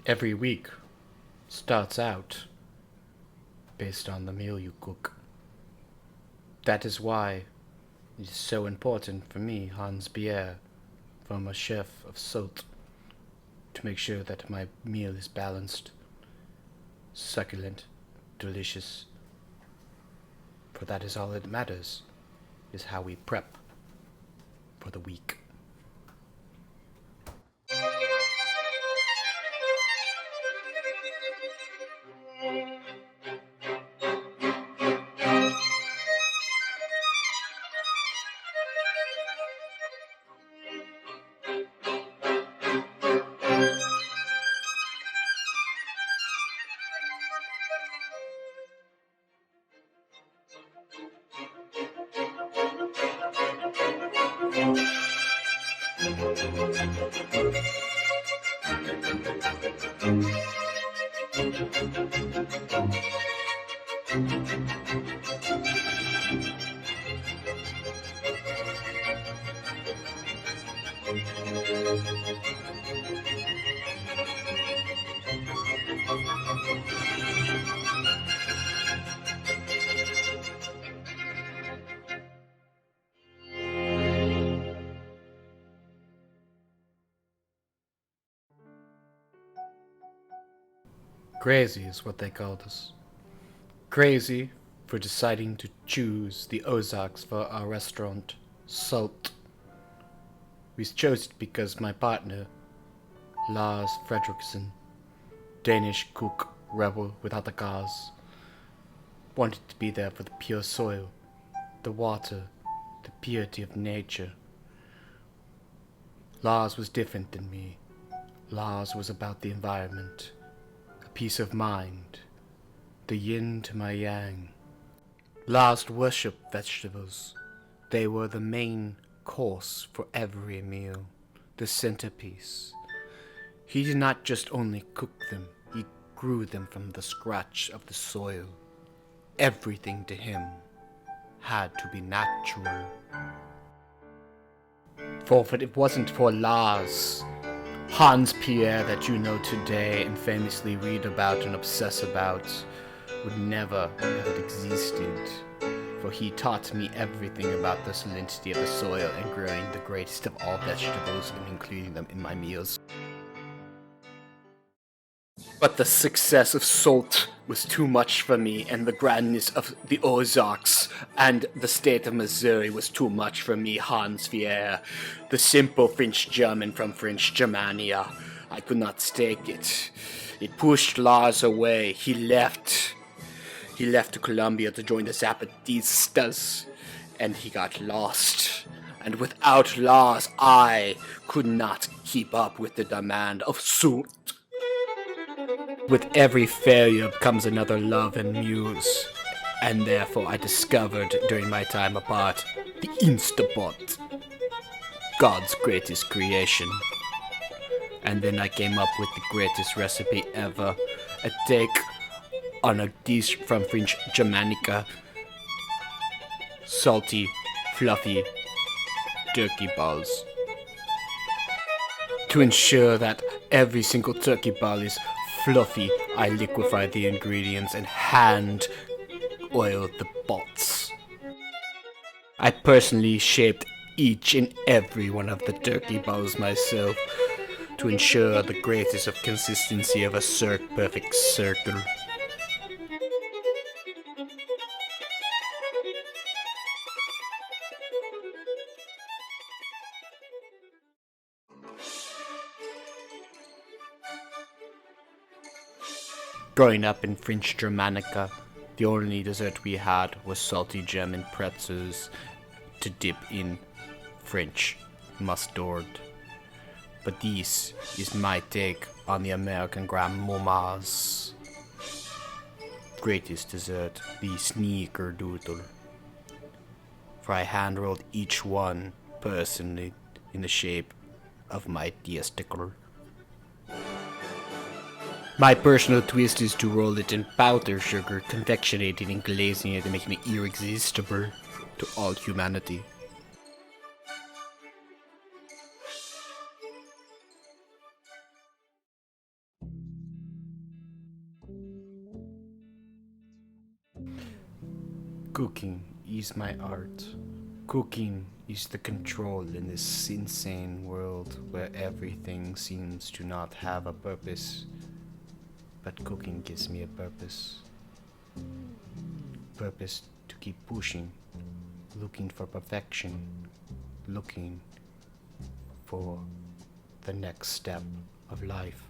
Every week starts out based on the meal you cook. That is why it is so important for me, Hans Pierre, former chef of Salt, to make sure that my meal is balanced, succulent, delicious. For that is all that matters, is how we prep for the week. Crazy is what they called us. Crazy for deciding to choose the Ozarks for our restaurant, Salt. We chose it because my partner, Lars Fredriksson, Danish cook rebel without a cause, wanted to be there for the pure soil, the water, the purity of nature. Lars was different than me. Lars was about the environment, a peace of mind, the yin to my yang. Lars worshipped vegetables. They were the main course for every meal, the centerpiece. He did not just only cook them, he grew them from the scratch of the soil. Everything to him had to be natural. For if it wasn't for Lars, Hans Pierre that you know today and famously read about and obsess about would never have existed. For he taught me everything about the salinity of the soil and growing the greatest of all vegetables and including them in my meals. But the success of Salt was too much for me, and the grandness of the Ozarks and the state of Missouri was too much for me, Hans Pierre, the simple French German from French Germania. I could not stake it. It pushed Lars away. He left. He left to Colombia to join the Zapatistas, and he got lost. And without Lars, I could not keep up with the demand of Salt. With every failure comes another love and muse, and therefore I discovered during my time apart the Instapot, God's greatest creation. And then I came up with the greatest recipe ever, a take on a dish from French Germanica, salty, fluffy turkey balls. To ensure that every single turkey ball is fluffy, I liquefy the ingredients and hand oil the pots. I personally shaped each and every one of the turkey balls myself to ensure the greatest of consistency of a perfect circle. Growing up in French Germanica, the only dessert we had was salty German pretzels to dip in French mustard. But this is my take on the American grandmama's greatest dessert, the sneakerdoodle. For I hand-rolled each one personally in the shape of my testicle. My personal twist is to roll it in powder sugar, confectionate it and glazing it and making it irresistible to all humanity. Cooking is my art. Cooking is the control in this insane world where everything seems to not have a purpose. But cooking gives me a purpose. Purpose to keep pushing, looking for perfection, looking for the next step of life.